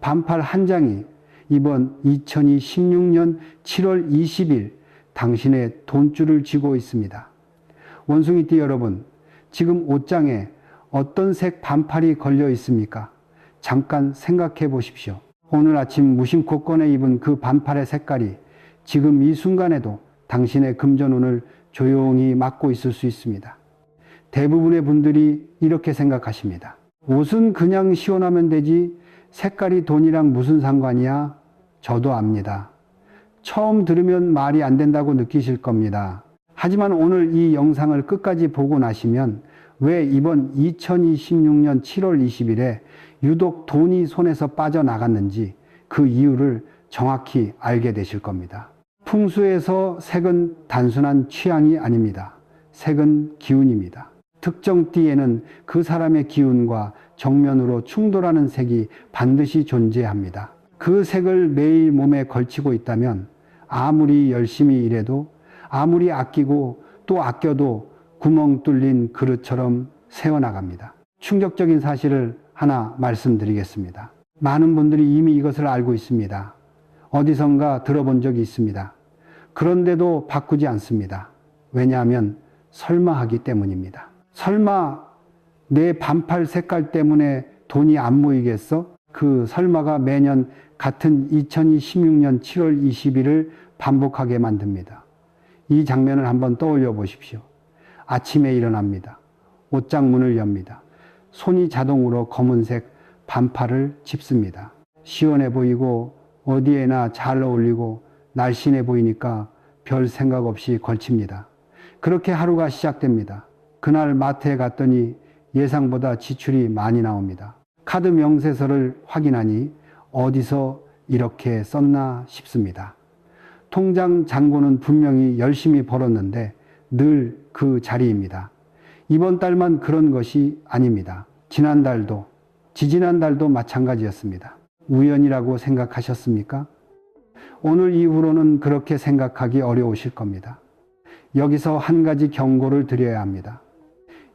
반팔 한 장이 이번 2016년 7월 20일 당신의 돈줄을 쥐고 있습니다. 원숭이띠 여러분, 지금 옷장에 어떤 색 반팔이 걸려 있습니까? 잠깐 생각해 보십시오. 오늘 아침 무심코 꺼내 입은 그 반팔의 색깔이 지금 이 순간에도 당신의 금전운을 조용히 막고 있을 수 있습니다. 대부분의 분들이 이렇게 생각하십니다. 옷은 그냥 시원하면 되지 색깔이 돈이랑 무슨 상관이야? 저도 압니다. 처음 들으면 말이 안 된다고 느끼실 겁니다. 하지만 오늘 이 영상을 끝까지 보고 나시면 왜 이번 2026년 7월 20일에 유독 돈이 손에서 빠져나갔는지 그 이유를 정확히 알게 되실 겁니다. 풍수에서 색은 단순한 취향이 아닙니다. 색은 기운입니다. 특정 띠에는 그 사람의 기운과 정면으로 충돌하는 색이 반드시 존재합니다. 그 색을 매일 몸에 걸치고 있다면 아무리 열심히 일해도 아무리 아끼고 또 아껴도 구멍 뚫린 그릇처럼 새어나갑니다. 충격적인 사실을 하나 말씀드리겠습니다. 많은 분들이 이미 이것을 알고 있습니다. 어디선가 들어본 적이 있습니다. 그런데도 바꾸지 않습니다. 왜냐하면 설마 하기 때문입니다. 설마 내 반팔 색깔 때문에 돈이 안 모이겠어? 그 설마가 매년 같은 2026년 7월 20일을 반복하게 만듭니다. 이 장면을 한번 떠올려 보십시오. 아침에 일어납니다. 옷장 문을 엽니다. 손이 자동으로 검은색 반팔을 집습니다. 시원해 보이고 어디에나 잘 어울리고 날씬해 보이니까 별 생각 없이 걸칩니다. 그렇게 하루가 시작됩니다. 그날 마트에 갔더니 예상보다 지출이 많이 나옵니다. 카드 명세서를 확인하니 어디서 이렇게 썼나 싶습니다. 통장 잔고는 분명히 열심히 벌었는데 늘 그 자리입니다. 이번 달만 그런 것이 아닙니다. 지난달도, 지지난달도 마찬가지였습니다. 우연이라고 생각하셨습니까? 오늘 이후로는 그렇게 생각하기 어려우실 겁니다. 여기서 한 가지 경고를 드려야 합니다.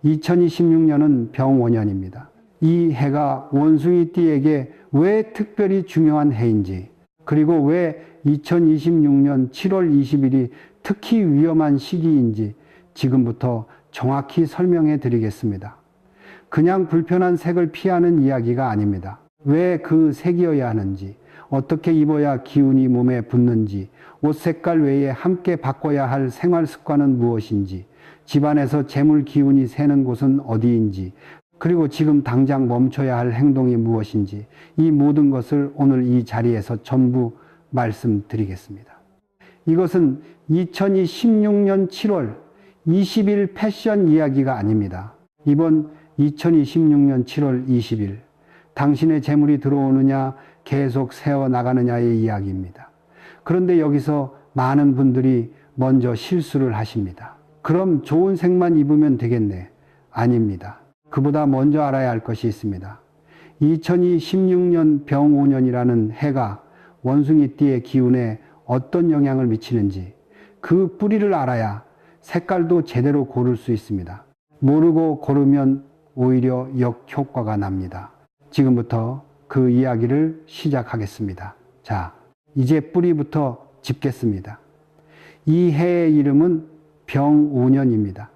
2026년은 병5년입니다. 이 해가 원숭이띠에게 왜 특별히 중요한 해인지, 그리고 왜 2026년 7월 20일이 특히 위험한 시기인지 지금부터 정확히 설명해 드리겠습니다. 그냥 불편한 색을 피하는 이야기가 아닙니다. 왜 그 색이어야 하는지, 어떻게 입어야 기운이 몸에 붙는지, 옷 색깔 외에 함께 바꿔야 할 생활 습관은 무엇인지, 집안에서 재물 기운이 새는 곳은 어디인지, 그리고 지금 당장 멈춰야 할 행동이 무엇인지, 이 모든 것을 오늘 이 자리에서 전부 말씀드리겠습니다. 이것은 2026년 7월 20일 패션 이야기가 아닙니다. 이번 2026년 7월 20일 당신의 재물이 들어오느냐 계속 새어나가느냐의 이야기입니다. 그런데 여기서 많은 분들이 먼저 실수를 하십니다. 그럼 좋은 색만 입으면 되겠네. 아닙니다. 그보다 먼저 알아야 할 것이 있습니다. 2016년 병5년이라는 해가 원숭이띠의 기운에 어떤 영향을 미치는지 그 뿌리를 알아야 색깔도 제대로 고를 수 있습니다. 모르고 고르면 오히려 역효과가 납니다. 지금부터 그 이야기를 시작하겠습니다. 자, 이제 뿌리부터 짚겠습니다. 이 해의 이름은 병5년입니다.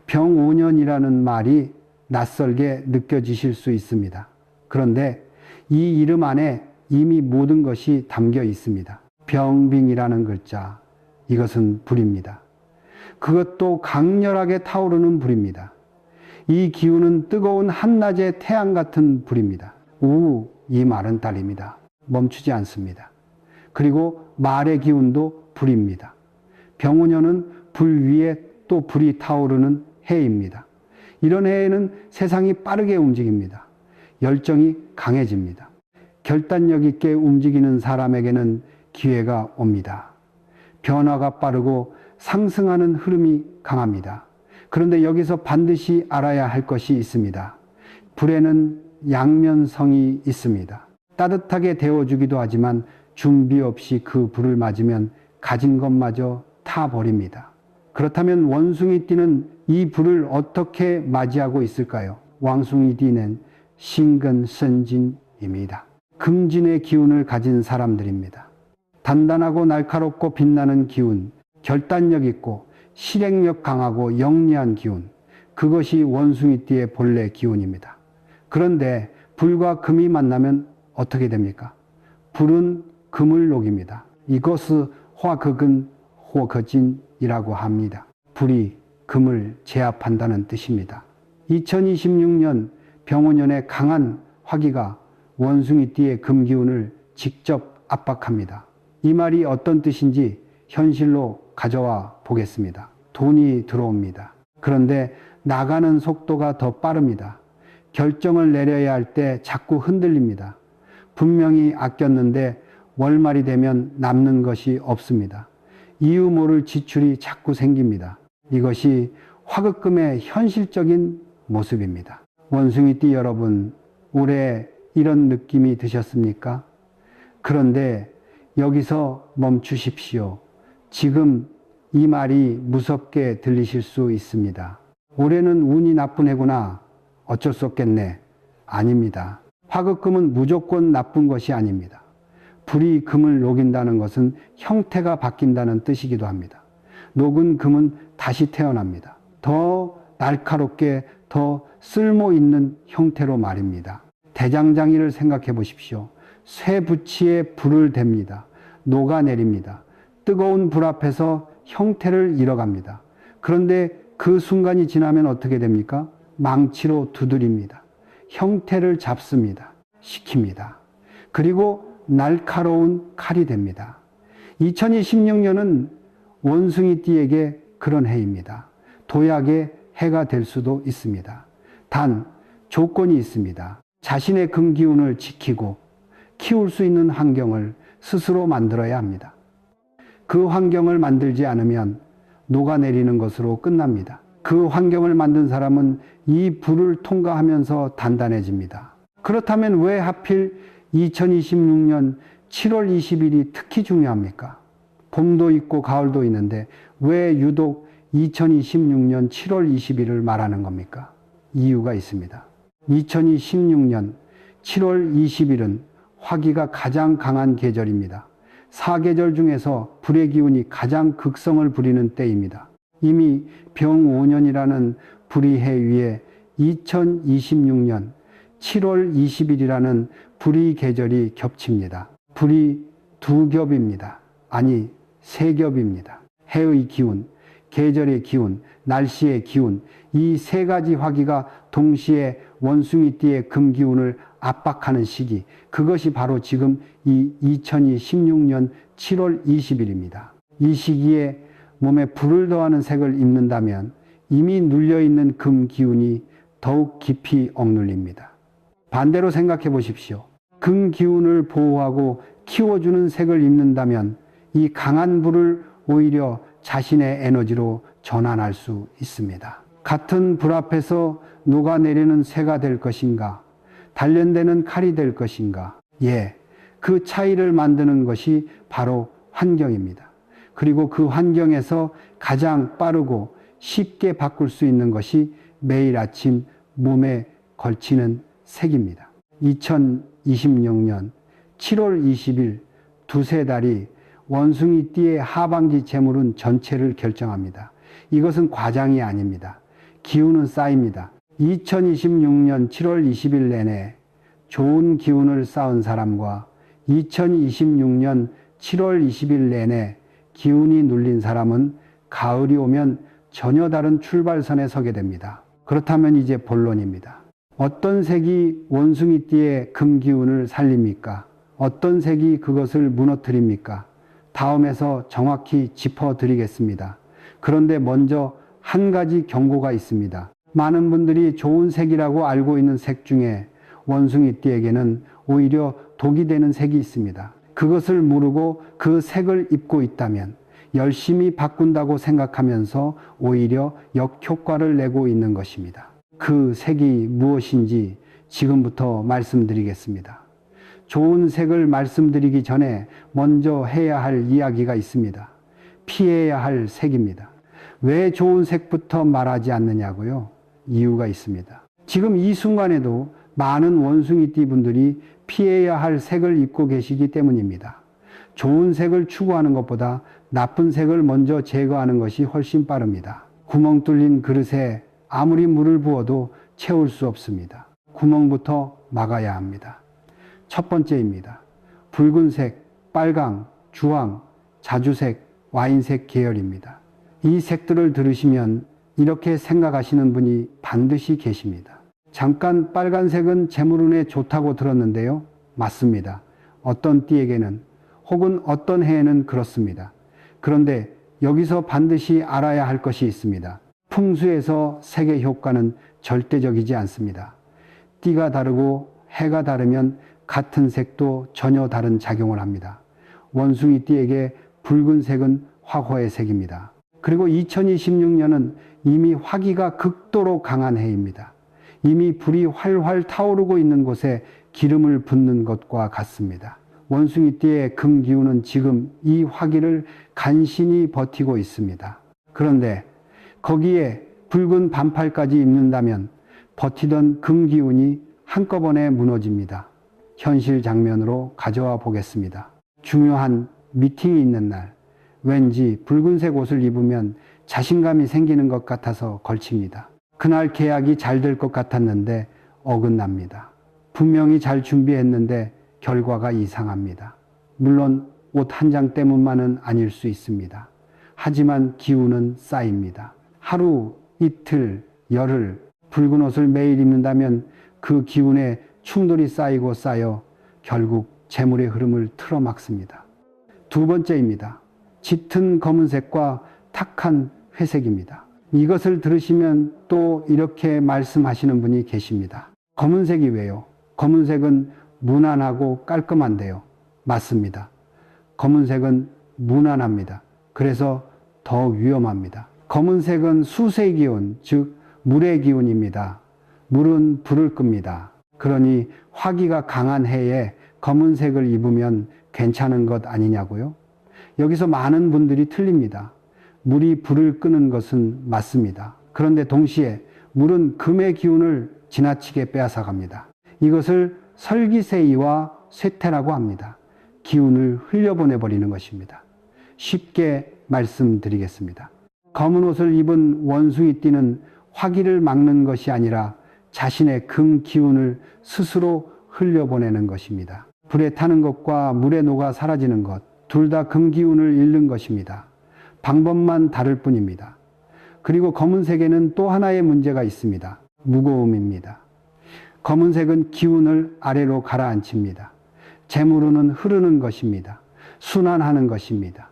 병5년이라는 말이 낯설게 느껴지실 수 있습니다. 그런데 이 이름 안에 이미 모든 것이 담겨 있습니다. 병빙이라는 글자, 이것은 불입니다. 그것도 강렬하게 타오르는 불입니다. 이 기운은 뜨거운 한낮의 태양 같은 불입니다. 이 말은 딸입니다. 멈추지 않습니다. 그리고 말의 기운도 불입니다. 병5년은 불 위에 또 불이 타오르는 해입니다. 이런 해에는 세상이 빠르게 움직입니다. 열정이 강해집니다. 결단력 있게 움직이는 사람에게는 기회가 옵니다. 변화가 빠르고 상승하는 흐름이 강합니다. 그런데 여기서 반드시 알아야 할 것이 있습니다. 불에는 양면성이 있습니다. 따뜻하게 데워주기도 하지만 준비 없이 그 불을 맞으면 가진 것마저 타버립니다. 그렇다면 원숭이띠는 이 불을 어떻게 맞이하고 있을까요? 원숭이띠는 신근선진입니다. 금진의 기운을 가진 사람들입니다. 단단하고 날카롭고 빛나는 기운, 결단력 있고 실행력 강하고 영리한 기운, 그것이 원숭이띠의 본래 기운입니다. 그런데 불과 금이 만나면 어떻게 됩니까? 불은 금을 녹입니다. 이것을 화극은 호거진이라고 합니다. 불이 금을 제압한다는 뜻입니다. 2026년 병원년의 강한 화기가 원숭이띠의 금기운을 직접 압박합니다. 이 말이 어떤 뜻인지 현실로 가져와 보겠습니다. 돈이 들어옵니다. 그런데 나가는 속도가 더 빠릅니다. 결정을 내려야 할 때 자꾸 흔들립니다. 분명히 아꼈는데 월말이 되면 남는 것이 없습니다. 이유 모를 지출이 자꾸 생깁니다. 이것이 화급금의 현실적인 모습입니다. 원숭이띠 여러분, 올해 이런 느낌이 드셨습니까? 그런데 여기서 멈추십시오. 지금 이 말이 무섭게 들리실 수 있습니다. 올해는 운이 나쁜 해구나. 어쩔 수 없겠네. 아닙니다. 화급금은 무조건 나쁜 것이 아닙니다. 불이 금을 녹인다는 것은 형태가 바뀐다는 뜻이기도 합니다. 녹은 금은 다시 태어납니다. 더 날카롭게, 더 쓸모 있는 형태로 말입니다. 대장장이를 생각해 보십시오. 쇠붙이에 불을 댑니다. 녹아내립니다. 뜨거운 불 앞에서 형태를 잃어갑니다. 그런데 그 순간이 지나면 어떻게 됩니까? 망치로 두드립니다. 형태를 잡습니다. 식힙니다. 그리고 날카로운 칼이 됩니다. 2026년은 원숭이띠에게 그런 해입니다. 도약의 해가 될 수도 있습니다. 단 조건이 있습니다. 자신의 금기운을 지키고 키울 수 있는 환경을 스스로 만들어야 합니다. 그 환경을 만들지 않으면 녹아내리는 것으로 끝납니다. 그 환경을 만든 사람은 이 불을 통과하면서 단단해집니다. 그렇다면 왜 하필 2026년 7월 20일이 특히 중요합니까? 봄도 있고 가을도 있는데 왜 유독 2026년 7월 20일을 말하는 겁니까? 이유가 있습니다. 2026년 7월 20일은 화기가 가장 강한 계절입니다. 4계절 중에서 불의 기운이 가장 극성을 부리는 때입니다. 이미 병5년이라는 불의해 위에 2026년 7월 20일이라는 불의 계절이 겹칩니다. 불이 두 겹입니다. 아니, 세 겹입니다. 해의 기운, 계절의 기운, 날씨의 기운, 이 세 가지 화기가 동시에 원숭이띠의 금기운을 압박하는 시기, 그것이 바로 지금 이 2026년 7월 20일입니다. 이 시기에 몸에 불을 더하는 색을 입는다면 이미 눌려있는 금 기운이 더욱 깊이 억눌립니다. 반대로 생각해 보십시오. 금 기운을 보호하고 키워주는 색을 입는다면 이 강한 불을 오히려 자신의 에너지로 전환할 수 있습니다. 같은 불 앞에서 녹아내리는 새가 될 것인가? 단련되는 칼이 될 것인가? 예, 그 차이를 만드는 것이 바로 환경입니다. 그리고 그 환경에서 가장 빠르고 쉽게 바꿀 수 있는 것이 매일 아침 몸에 걸치는 색입니다. 2026년 7월 20일 두세 달이 원숭이띠의 하반기 재물운 전체를 결정합니다. 이것은 과장이 아닙니다. 기운은 쌓입니다. 2026년 7월 20일 내내 좋은 기운을 쌓은 사람과 2026년 7월 20일 내내 기운이 눌린 사람은 가을이 오면 전혀 다른 출발선에 서게 됩니다. 그렇다면 이제 본론입니다. 어떤 색이 원숭이띠의 금기운을 살립니까? 어떤 색이 그것을 무너뜨립니까? 다음에서 정확히 짚어드리겠습니다. 그런데 먼저 한 가지 경고가 있습니다. 많은 분들이 좋은 색이라고 알고 있는 색 중에 원숭이띠에게는 오히려 독이 되는 색이 있습니다. 그것을 모르고 그 색을 입고 있다면 열심히 바꾼다고 생각하면서 오히려 역효과를 내고 있는 것입니다. 그 색이 무엇인지 지금부터 말씀드리겠습니다. 좋은 색을 말씀드리기 전에 먼저 해야 할 이야기가 있습니다. 피해야 할 색입니다. 왜 좋은 색부터 말하지 않느냐고요? 이유가 있습니다. 지금 이 순간에도 많은 원숭이띠 분들이 피해야 할 색을 입고 계시기 때문입니다. 좋은 색을 추구하는 것보다 나쁜 색을 먼저 제거하는 것이 훨씬 빠릅니다. 구멍 뚫린 그릇에 아무리 물을 부어도 채울 수 없습니다. 구멍부터 막아야 합니다. 첫 번째입니다. 붉은색, 빨강, 주황, 자주색, 와인색 계열입니다. 이 색들을 들으시면 이렇게 생각하시는 분이 반드시 계십니다. 잠깐 빨간색은 재물운에 좋다고 들었는데요. 맞습니다. 어떤 띠에게는 혹은 어떤 해에는 그렇습니다. 그런데 여기서 반드시 알아야 할 것이 있습니다. 풍수에서 색의 효과는 절대적이지 않습니다. 띠가 다르고 해가 다르면 같은 색도 전혀 다른 작용을 합니다. 원숭이 띠에게 붉은색은 화호의 색입니다. 그리고 2026년은 이미 화기가 극도로 강한 해입니다. 이미 불이 활활 타오르고 있는 곳에 기름을 붓는 것과 같습니다. 원숭이띠의 금기운은 지금 이 화기를 간신히 버티고 있습니다. 그런데 거기에 붉은 반팔까지 입는다면 버티던 금기운이 한꺼번에 무너집니다. 현실 장면으로 가져와 보겠습니다. 중요한 미팅이 있는 날, 왠지 붉은색 옷을 입으면 자신감이 생기는 것 같아서 걸칩니다. 그날 계약이 잘 될 것 같았는데 어긋납니다. 분명히 잘 준비했는데 결과가 이상합니다. 물론 옷 한 장 때문만은 아닐 수 있습니다. 하지만 기운은 쌓입니다. 하루, 이틀, 열흘, 붉은 옷을 매일 입는다면 그 기운에 충돌이 쌓이고 쌓여 결국 재물의 흐름을 틀어막습니다. 두 번째입니다. 짙은 검은색과 탁한 회색입니다. 이것을 들으시면 또 이렇게 말씀하시는 분이 계십니다. 검은색이 왜요? 검은색은 무난하고 깔끔한데요. 맞습니다. 검은색은 무난합니다. 그래서 더 위험합니다. 검은색은 수세의 기운, 즉 물의 기운입니다. 물은 불을 끕니다. 그러니 화기가 강한 해에 검은색을 입으면 괜찮은 것 아니냐고요? 여기서 많은 분들이 틀립니다. 물이 불을 끄는 것은 맞습니다. 그런데 동시에 물은 금의 기운을 지나치게 빼앗아갑니다. 이것을 설기세이와 쇠퇴라고 합니다. 기운을 흘려보내버리는 것입니다. 쉽게 말씀드리겠습니다. 검은 옷을 입은 원숭이띠는 화기를 막는 것이 아니라 자신의 금 기운을 스스로 흘려보내는 것입니다. 불에 타는 것과 물에 녹아 사라지는 것, 둘 다 금 기운을 잃는 것입니다. 방법만 다를 뿐입니다. 그리고 검은색에는 또 하나의 문제가 있습니다. 무거움입니다. 검은색은 기운을 아래로 가라앉힙니다. 재물운은 흐르는 것입니다. 순환하는 것입니다.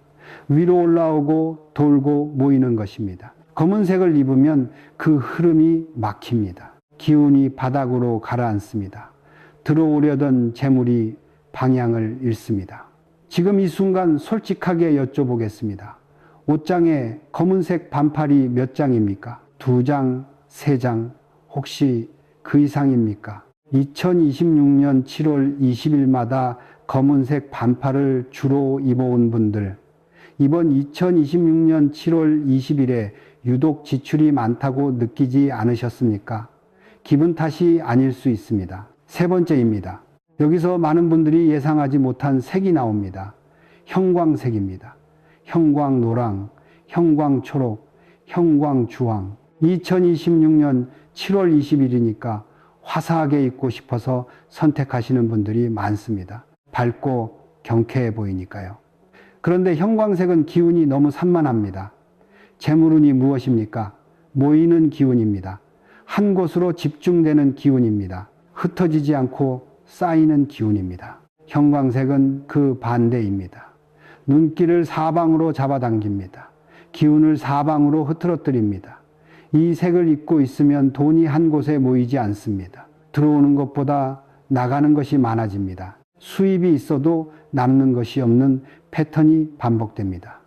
위로 올라오고 돌고 모이는 것입니다. 검은색을 입으면 그 흐름이 막힙니다. 기운이 바닥으로 가라앉습니다. 들어오려던 재물이 방향을 잃습니다. 지금 이 순간 솔직하게 여쭤보겠습니다. 옷장에 검은색 반팔이 몇 장입니까? 2장, 3장, 혹시 그 이상입니까? 2026년 7월 20일마다 검은색 반팔을 주로 입어온 분들, 이번 2026년 7월 20일에 유독 지출이 많다고 느끼지 않으셨습니까? 기분 탓이 아닐 수 있습니다. 세 번째입니다. 여기서 많은 분들이 예상하지 못한 색이 나옵니다. 형광색입니다. 형광노랑, 형광초록, 형광주황. 2026년 7월 20일이니까 화사하게 입고 싶어서 선택하시는 분들이 많습니다. 밝고 경쾌해 보이니까요. 그런데 형광색은 기운이 너무 산만합니다. 재물운이 무엇입니까? 모이는 기운입니다. 한 곳으로 집중되는 기운입니다. 흩어지지 않고 쌓이는 기운입니다. 형광색은 그 반대입니다. 눈길을 사방으로 잡아당깁니다. 기운을 사방으로 흐트러뜨립니다. 이 색을 입고 있으면 돈이 한 곳에 모이지 않습니다. 들어오는 것보다 나가는 것이 많아집니다. 수입이 있어도 남는 것이 없는 패턴이 반복됩니다.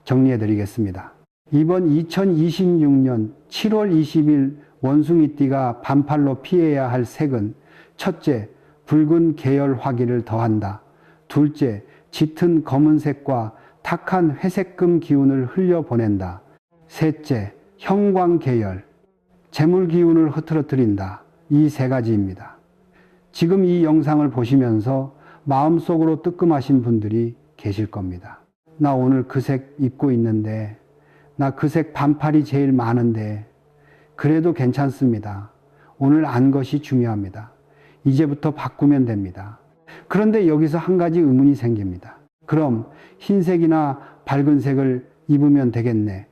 정리해 드리겠습니다. 이번 2026년 7월 20일 원숭이띠가 반팔로 피해야 할 색은 첫째, 붉은 계열 화기를 더한다. 둘째, 짙은 검은색과 탁한 회색금 기운을 흘려보낸다. 셋째, 형광 계열, 재물 기운을 흐트러뜨린다. 이 세 가지입니다. 지금 이 영상을 보시면서 마음속으로 뜨끔하신 분들이 계실 겁니다. 나 오늘 그 색 입고 있는데, 나 그 색 반팔이 제일 많은데, 그래도 괜찮습니다. 오늘 안 것이 중요합니다. 이제부터 바꾸면 됩니다. 그런데 여기서 한 가지 의문이 생깁니다. 그럼 흰색이나 밝은 색을 입으면 되겠네.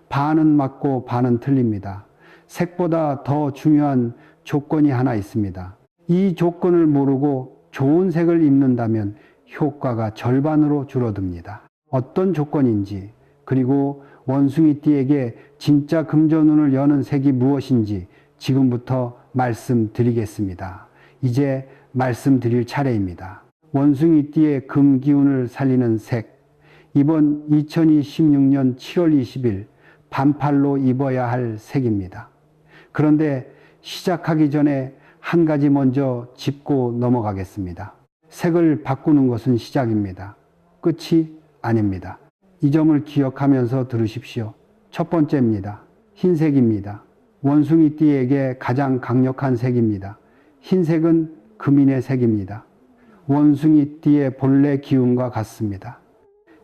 반은 맞고 반은 틀립니다. 색보다 더 중요한 조건이 하나 있습니다. 이 조건을 모르고 좋은 색을 입는다면 효과가 절반으로 줄어듭니다. 어떤 조건인지, 그리고 원숭이띠에게 진짜 금전운을 여는 색이 무엇인지 지금부터 말씀드리겠습니다. 이제 말씀드릴 차례입니다. 원숭이띠의 금기운을 살리는 색, 이번 2026년 7월 20일 반팔로 입어야 할 색입니다. 그런데 시작하기 전에 한 가지 먼저 짚고 넘어가겠습니다. 색을 바꾸는 것은 시작입니다. 끝이 아닙니다. 이 점을 기억하면서 들으십시오. 첫 번째입니다. 흰색입니다. 원숭이띠에게 가장 강력한 색입니다. 흰색은 금인의 색입니다. 원숭이띠의 본래 기운과 같습니다.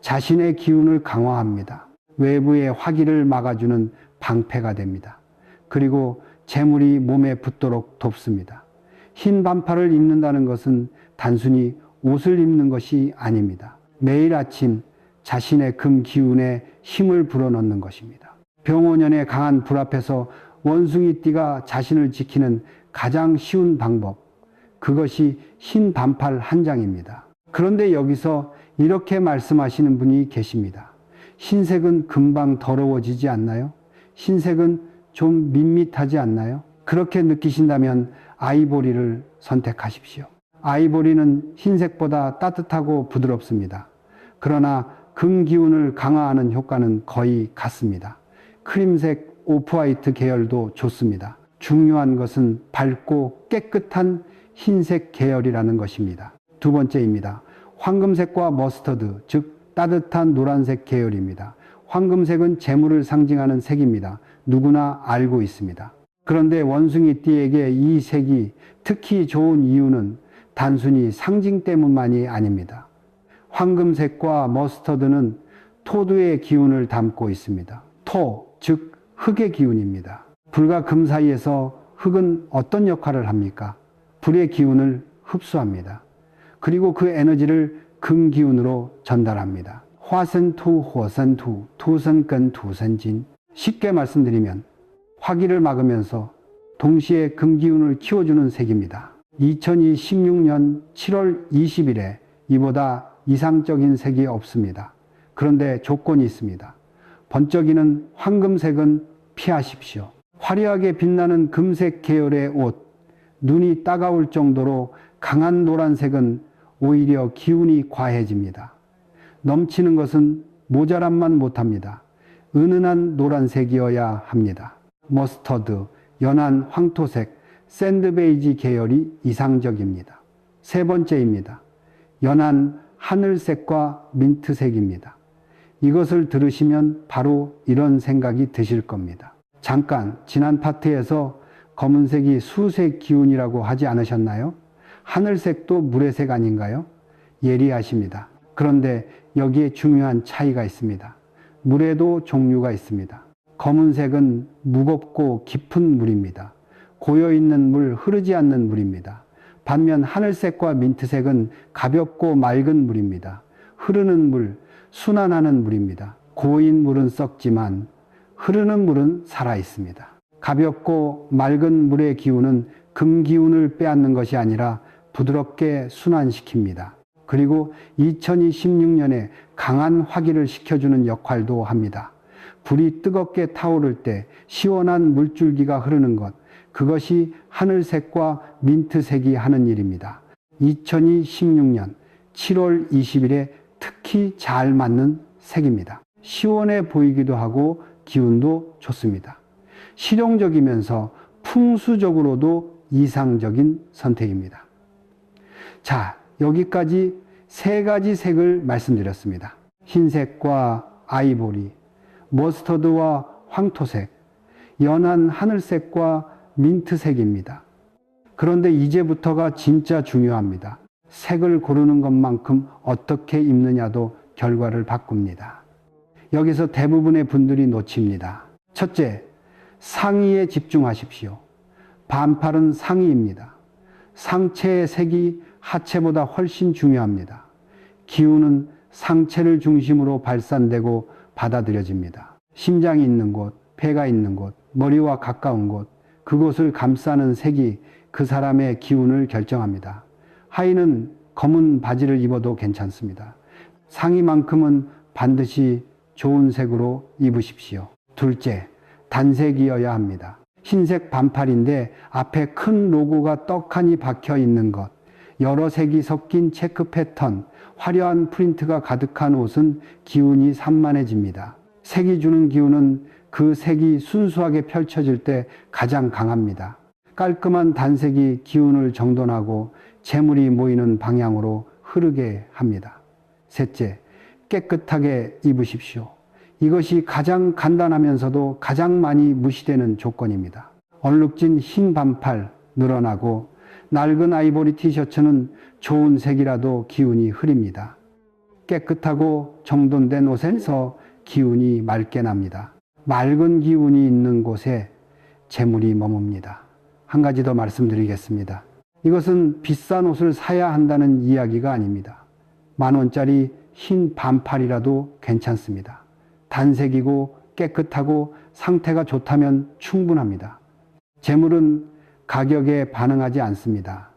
자신의 기운을 강화합니다. 외부의 화기를 막아주는 방패가 됩니다. 그리고 재물이 몸에 붙도록 돕습니다. 흰 반팔을 입는다는 것은 단순히 옷을 입는 것이 아닙니다. 매일 아침 자신의 금 기운에 힘을 불어넣는 것입니다. 병원연의 강한 불 앞에서 원숭이띠가 자신을 지키는 가장 쉬운 방법, 그것이 흰 반팔 한 장입니다. 그런데 여기서 이렇게 말씀하시는 분이 계십니다. 흰색은 금방 더러워지지 않나요? 흰색은 좀 밋밋하지 않나요? 그렇게 느끼신다면 아이보리를 선택하십시오. 아이보리는 흰색보다 따뜻하고 부드럽습니다. 그러나 금 기운을 강화하는 효과는 거의 같습니다. 크림색, 오프화이트 계열도 좋습니다. 중요한 것은 밝고 깨끗한 흰색 계열이라는 것입니다. 두 번째입니다. 황금색과 머스터드, 즉 따뜻한 노란색 계열입니다. 황금색은 재물을 상징하는 색입니다. 누구나 알고 있습니다. 그런데 원숭이띠에게 이 색이 특히 좋은 이유는 단순히 상징 때문만이 아닙니다. 황금색과 머스터드는 토두의 기운을 담고 있습니다. 토, 즉 흙의 기운입니다. 불과 금 사이에서 흙은 어떤 역할을 합니까? 불의 기운을 흡수합니다. 그리고 그 에너지를 금 기운으로 전달합니다. 화생투, 호생투, 투생근, 투생진. 쉽게 말씀드리면 화기를 막으면서 동시에 금 기운을 키워주는 색입니다. 2026년 7월 20일에 이보다 이상적인 색이 없습니다. 그런데 조건이 있습니다. 번쩍이는 황금색은 피하십시오. 화려하게 빛나는 금색 계열의 옷, 눈이 따가울 정도로 강한 노란색은 오히려 기운이 과해집니다. 넘치는 것은 모자람만 못합니다. 은은한 노란색이어야 합니다. 머스터드, 연한 황토색, 샌드베이지 계열이 이상적입니다. 세 번째입니다. 연한 하늘색과 민트색입니다. 이것을 들으시면 바로 이런 생각이 드실 겁니다. 잠깐 지난 파트에서 검은색이 수색 기운이라고 하지 않으셨나요? 하늘색도 물의 색 아닌가요? 예리하십니다. 그런데 여기에 중요한 차이가 있습니다. 물에도 종류가 있습니다. 검은색은 무겁고 깊은 물입니다. 고여있는 물, 흐르지 않는 물입니다. 반면 하늘색과 민트색은 가볍고 맑은 물입니다. 흐르는 물, 순환하는 물입니다. 고인 물은 썩지만 흐르는 물은 살아있습니다. 가볍고 맑은 물의 기운은 금 기운을 빼앗는 것이 아니라 부드럽게 순환시킵니다. 그리고 2026년에 강한 화기를 식혀주는 역할도 합니다. 불이 뜨겁게 타오를 때 시원한 물줄기가 흐르는 것, 그것이 하늘색과 민트색이 하는 일입니다. 2026년 7월 20일에 특히 잘 맞는 색입니다. 시원해 보이기도 하고 기운도 좋습니다. 실용적이면서 풍수적으로도 이상적인 선택입니다. 자, 여기까지 세 가지 색을 말씀드렸습니다. 흰색과 아이보리, 머스터드와 황토색, 연한 하늘색과 민트색입니다. 그런데 이제부터가 진짜 중요합니다. 색을 고르는 것만큼 어떻게 입느냐도 결과를 바꿉니다. 여기서 대부분의 분들이 놓칩니다. 첫째, 상의에 집중하십시오. 반팔은 상의입니다. 상체의 색이 하체보다 훨씬 중요합니다. 기운은 상체를 중심으로 발산되고 받아들여집니다. 심장이 있는 곳, 폐가 있는 곳, 머리와 가까운 곳, 그곳을 감싸는 색이 그 사람의 기운을 결정합니다. 하의는 검은 바지를 입어도 괜찮습니다. 상의만큼은 반드시 좋은 색으로 입으십시오. 둘째, 단색이어야 합니다. 흰색 반팔인데 앞에 큰 로고가 떡하니 박혀 있는 것, 여러 색이 섞인 체크 패턴, 화려한 프린트가 가득한 옷은 기운이 산만해집니다. 색이 주는 기운은 그 색이 순수하게 펼쳐질 때 가장 강합니다. 깔끔한 단색이 기운을 정돈하고 재물이 모이는 방향으로 흐르게 합니다. 셋째, 깨끗하게 입으십시오. 이것이 가장 간단하면서도 가장 많이 무시되는 조건입니다. 얼룩진 흰 반팔 늘어나고 낡은 아이보리 티셔츠는 좋은 색이라도 기운이 흐립니다. 깨끗하고 정돈된 옷에서 기운이 맑게 납니다. 맑은 기운이 있는 곳에 재물이 머뭅니다. 한 가지 더 말씀드리겠습니다. 이것은 비싼 옷을 사야 한다는 이야기가 아닙니다. 10,000원짜리 흰 반팔이라도 괜찮습니다. 단색이고 깨끗하고 상태가 좋다면 충분합니다. 재물은 가격에 반응하지 않습니다.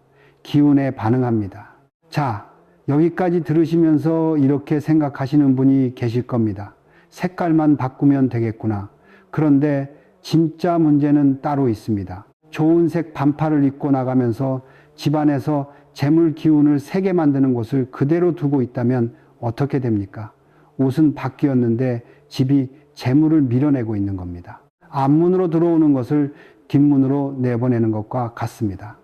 기운에 반응합니다. 자, 여기까지 들으시면서 이렇게 생각하시는 분이 계실 겁니다. 색깔만 바꾸면 되겠구나. 그런데 진짜 문제는 따로 있습니다. 좋은 색 반팔을 입고 나가면서 집안에서 재물 기운을 세게 만드는 곳을 그대로 두고 있다면 어떻게 됩니까? 옷은 바뀌었는데 집이 재물을 밀어내고 있는 겁니다. 앞문으로 들어오는 것을 뒷문으로 내보내는 것과 같습니다.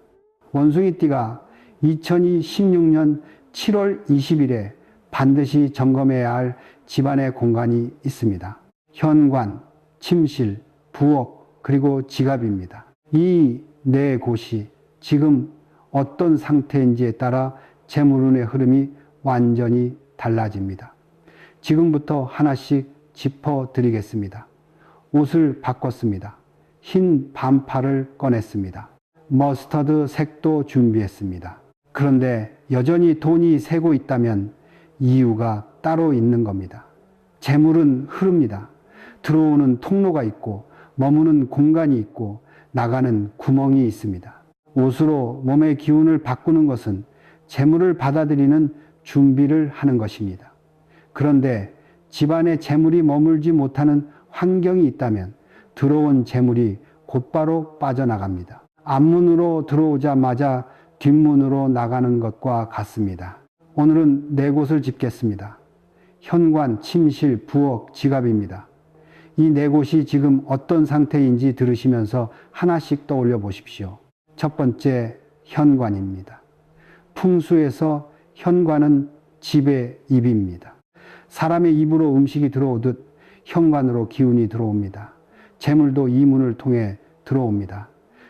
원숭이띠가 2016년 7월 20일에 반드시 점검해야 할 집안의 공간이 있습니다. 현관, 침실, 부엌, 그리고 지갑입니다. 이 네 곳이 지금 어떤 상태인지에 따라 재물운의 흐름이 완전히 달라집니다. 지금부터 하나씩 짚어드리겠습니다. 옷을 바꿨습니다. 흰 반팔을 꺼냈습니다. 머스터드 색도 준비했습니다. 그런데 여전히 돈이 새고 있다면 이유가 따로 있는 겁니다. 재물은 흐릅니다. 들어오는 통로가 있고 머무는 공간이 있고 나가는 구멍이 있습니다. 옷으로 몸의 기운을 바꾸는 것은 재물을 받아들이는 준비를 하는 것입니다. 그런데 집안에 재물이 머물지 못하는 환경이 있다면 들어온 재물이 곧바로 빠져나갑니다. 앞문으로 들어오자마자 뒷문으로 나가는 것과 같습니다. 오늘은 네 곳을 짚겠습니다. 현관, 침실, 부엌, 지갑입니다. 이 네 곳이 지금 어떤 상태인지 들으시면서 하나씩 떠올려 보십시오. 첫 번째, 현관입니다. 풍수에서 현관은 집의 입입니다. 사람의 입으로 음식이 들어오듯 현관으로 기운이 들어옵니다. 재물도 이 문을 통해 들어옵니다.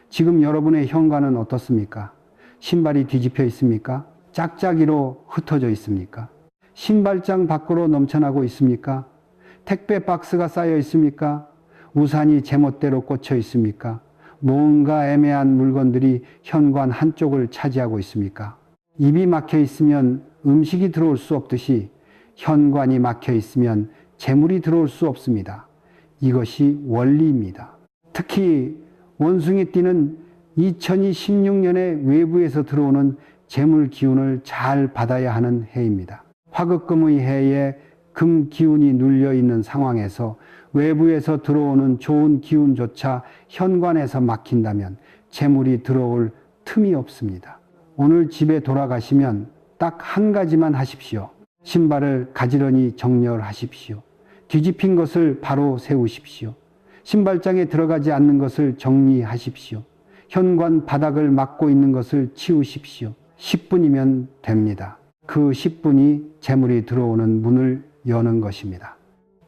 지금 여러분의 현관은 어떻습니까? 신발이 뒤집혀 있습니까? 짝짝이로 흩어져 있습니까? 신발장 밖으로 넘쳐나고 있습니까? 택배 박스가 쌓여 있습니까? 우산이 제멋대로 꽂혀 있습니까? 뭔가 애매한 물건들이 현관 한쪽을 차지하고 있습니까? 입이 막혀 있으면 음식이 들어올 수 없듯이 현관이 막혀 있으면 재물이 들어올 수 없습니다. 이것이 원리입니다. 특히 원숭이띠는 2016년에 외부에서 들어오는 재물 기운을 잘 받아야 하는 해입니다. 화극금의 해에 금 기운이 눌려 있는 상황에서 외부에서 들어오는 좋은 기운조차 현관에서 막힌다면 재물이 들어올 틈이 없습니다. 오늘 집에 돌아가시면 딱 한 가지만 하십시오. 신발을 가지런히 정렬하십시오. 뒤집힌 것을 바로 세우십시오. 신발장에 들어가지 않는 것을 정리하십시오. 현관 바닥을 막고 있는 것을 치우십시오. 10분이면 됩니다. 그 10분이 재물이 들어오는 문을 여는 것입니다.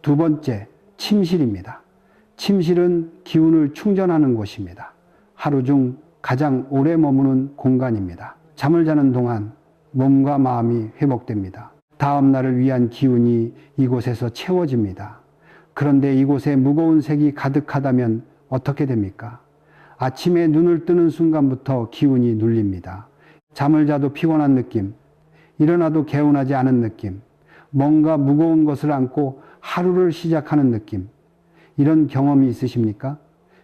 두 번째, 침실입니다. 침실은 기운을 충전하는 곳입니다. 하루 중 가장 오래 머무는 공간입니다. 잠을 자는 동안 몸과 마음이 회복됩니다. 다음 날을 위한 기운이 이곳에서 채워집니다. 그런데 이곳에 무거운 색이 가득하다면 어떻게 됩니까? 아침에 눈을 뜨는 순간부터 기운이 눌립니다. 잠을 자도 피곤한 느낌, 일어나도 개운하지 않은 느낌, 뭔가 무거운 것을 안고 하루를 시작하는 느낌, 이런 경험이 있으십니까?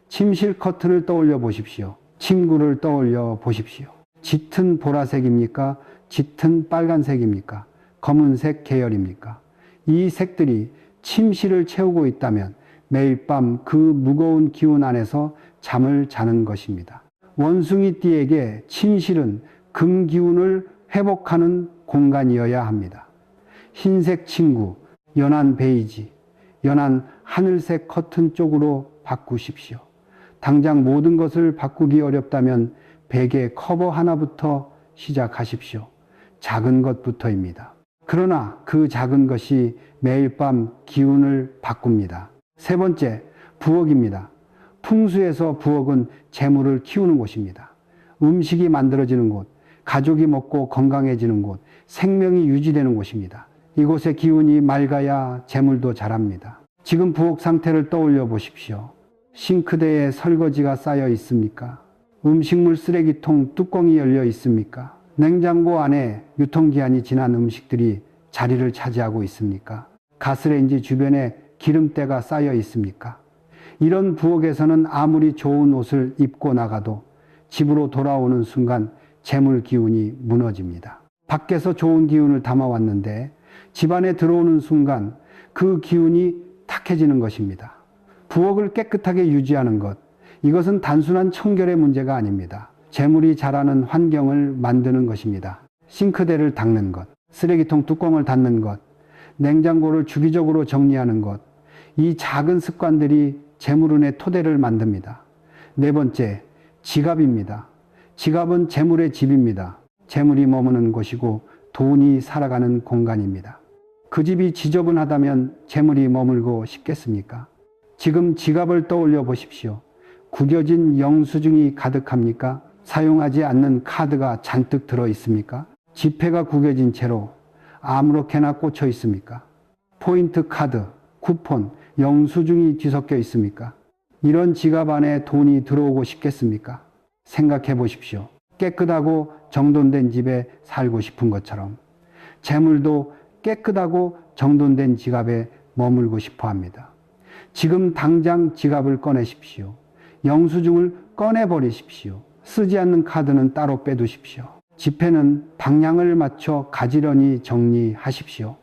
침실 커튼을 떠올려 보십시오. 침구를 떠올려 보십시오. 짙은 보라색입니까? 짙은 빨간색입니까? 검은색 계열입니까? 이 색들이 침실을 채우고 있다면 매일 밤 그 무거운 기운 안에서 잠을 자는 것입니다. 원숭이띠에게 침실은 금기운을 회복하는 공간이어야 합니다. 흰색 침구, 연한 베이지, 연한 하늘색 커튼 쪽으로 바꾸십시오. 당장 모든 것을 바꾸기 어렵다면 베개 커버 하나부터 시작하십시오. 작은 것부터입니다. 그러나 그 작은 것이 매일 밤 기운을 바꿉니다. 세 번째, 부엌입니다. 풍수에서 부엌은 재물을 키우는 곳입니다. 음식이 만들어지는 곳, 가족이 먹고 건강해지는 곳, 생명이 유지되는 곳입니다. 이곳의 기운이 맑아야 재물도 자랍니다. 지금 부엌 상태를 떠올려 보십시오. 싱크대에 설거지가 쌓여 있습니까? 음식물 쓰레기통 뚜껑이 열려 있습니까? 냉장고 안에 유통기한이 지난 음식들이 자리를 차지하고 있습니까? 가스레인지 주변에 기름때가 쌓여 있습니까? 이런 부엌에서는 아무리 좋은 옷을 입고 나가도 집으로 돌아오는 순간 재물 기운이 무너집니다. 밖에서 좋은 기운을 담아왔는데 집안에 들어오는 순간 그 기운이 탁해지는 것입니다. 부엌을 깨끗하게 유지하는 것, 이것은 단순한 청결의 문제가 아닙니다. 재물이 자라는 환경을 만드는 것입니다. 싱크대를 닦는 것, 쓰레기통 뚜껑을 닫는 것, 냉장고를 주기적으로 정리하는 것, 이 작은 습관들이 재물운의 토대를 만듭니다. 네 번째, 지갑입니다. 지갑은 재물의 집입니다. 재물이 머무는 곳이고 돈이 살아가는 공간입니다. 그 집이 지저분하다면 재물이 머물고 싶겠습니까? 지금 지갑을 떠올려 보십시오. 구겨진 영수증이 가득합니까? 사용하지 않는 카드가 잔뜩 들어 있습니까? 지폐가 구겨진 채로 아무렇게나 꽂혀 있습니까? 포인트 카드, 쿠폰, 영수증이 뒤섞여 있습니까? 이런 지갑 안에 돈이 들어오고 싶겠습니까? 생각해 보십시오. 깨끗하고 정돈된 집에 살고 싶은 것처럼 재물도 깨끗하고 정돈된 지갑에 머물고 싶어 합니다. 지금 당장 지갑을 꺼내십시오. 영수증을 꺼내버리십시오. 쓰지 않는 카드는 따로 빼두십시오. 지폐는 방향을 맞춰 가지런히 정리하십시오.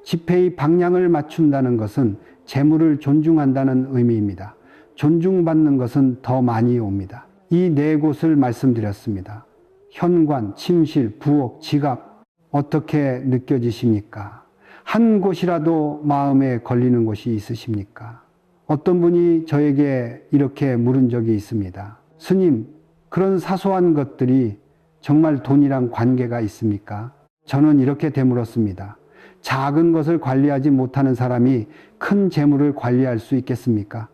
지폐의 방향을 맞춘다는 것은 재물을 존중한다는 의미입니다. 존중받는 것은 더 많이 옵니다. 이 네 곳을 말씀드렸습니다. 현관, 침실, 부엌, 지갑, 어떻게 느껴지십니까? 한 곳이라도 마음에 걸리는 곳이 있으십니까? 어떤 분이 저에게 이렇게 물은 적이 있습니다. 스님, 그런 사소한 것들이 정말 돈이랑 관계가 있습니까? 저는 이렇게 되물었습니다. 작은 것을 관리하지 못하는 사람이 큰 재물을 관리할 수 있겠습니까?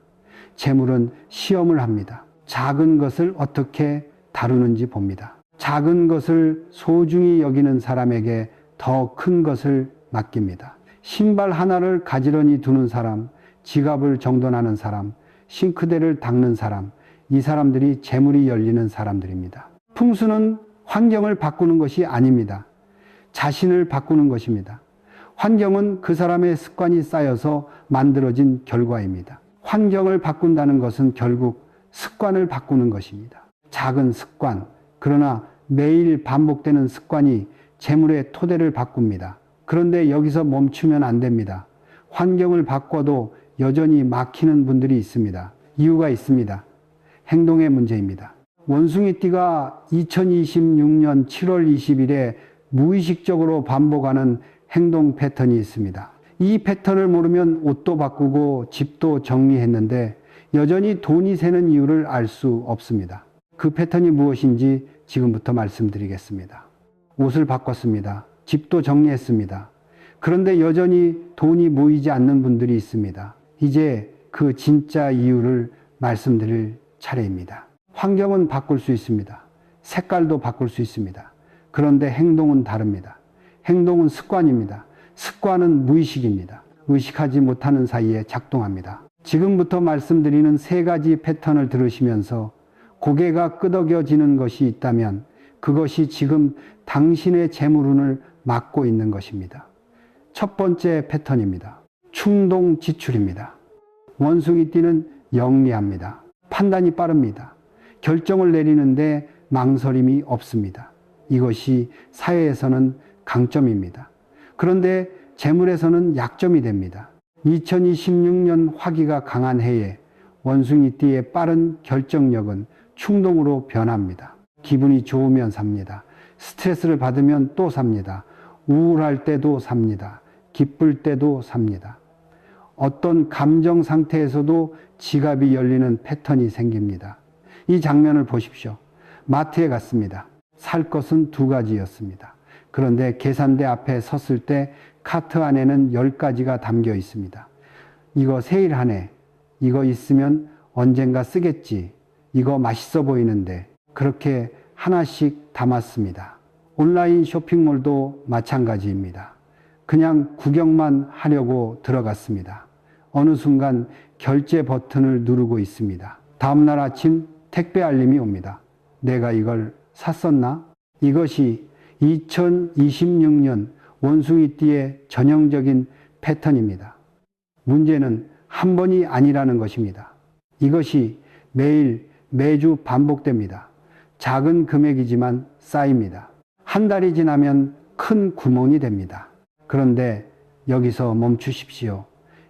재물은 시험을 합니다. 작은 것을 어떻게 다루는지 봅니다. 작은 것을 소중히 여기는 사람에게 더 큰 것을 맡깁니다. 신발 하나를 가지런히 두는 사람, 지갑을 정돈하는 사람, 싱크대를 닦는 사람, 이 사람들이 재물이 열리는 사람들입니다. 풍수는 환경을 바꾸는 것이 아닙니다. 자신을 바꾸는 것입니다. 환경은 그 사람의 습관이 쌓여서 만들어진 결과입니다. 환경을 바꾼다는 것은 결국 습관을 바꾸는 것입니다. 작은 습관, 그러나 매일 반복되는 습관이 재물의 토대를 바꿉니다. 그런데 여기서 멈추면 안 됩니다. 환경을 바꿔도 여전히 막히는 분들이 있습니다. 이유가 있습니다. 행동의 문제입니다. 원숭이띠가 2026년 7월 20일에 무의식적으로 반복하는 행동 패턴이 있습니다. 이 패턴을 모르면 옷도 바꾸고 집도 정리했는데 여전히 돈이 새는 이유를 알 수 없습니다. 그 패턴이 무엇인지 지금부터 말씀드리겠습니다. 옷을 바꿨습니다. 집도 정리했습니다. 그런데 여전히 돈이 모이지 않는 분들이 있습니다. 이제 그 진짜 이유를 말씀드릴 차례입니다. 환경은 바꿀 수 있습니다. 색깔도 바꿀 수 있습니다. 그런데 행동은 다릅니다. 행동은 습관입니다. 습관은 무의식입니다. 의식하지 못하는 사이에 작동합니다. 지금부터 말씀드리는 세 가지 패턴을 들으시면서 고개가 끄덕여지는 것이 있다면 그것이 지금 당신의 재물운을 막고 있는 것입니다. 첫 번째 패턴입니다. 충동 지출입니다. 원숭이띠는 영리합니다. 판단이 빠릅니다. 결정을 내리는데 망설임이 없습니다. 이것이 사회에서는 강점입니다. 그런데 재물에서는 약점이 됩니다. 2026년 화기가 강한 해에 원숭이띠의 빠른 결정력은 충동으로 변합니다. 기분이 좋으면 삽니다. 스트레스를 받으면 또 삽니다. 우울할 때도 삽니다. 기쁠 때도 삽니다. 어떤 감정 상태에서도 지갑이 열리는 패턴이 생깁니다. 이 장면을 보십시오. 마트에 갔습니다. 살 것은 2가지였습니다. 그런데 계산대 앞에 섰을 때 카트 안에는 10가지가 담겨 있습니다. 이거 세일하네. 이거 있으면 언젠가 쓰겠지. 이거 맛있어 보이는데. 그렇게 하나씩 담았습니다. 온라인 쇼핑몰도 마찬가지입니다. 그냥 구경만 하려고 들어갔습니다. 어느 순간 결제 버튼을 누르고 있습니다. 다음날 아침 택배 알림이 옵니다. 내가 이걸 샀었나? 이것이 2026년 원숭이띠의 전형적인 패턴입니다. 문제는 한 번이 아니라는 것입니다. 이것이 매주 반복됩니다. 작은 금액이지만 쌓입니다. 한 달이 지나면 큰 구멍이 됩니다. 그런데 여기서 멈추십시오.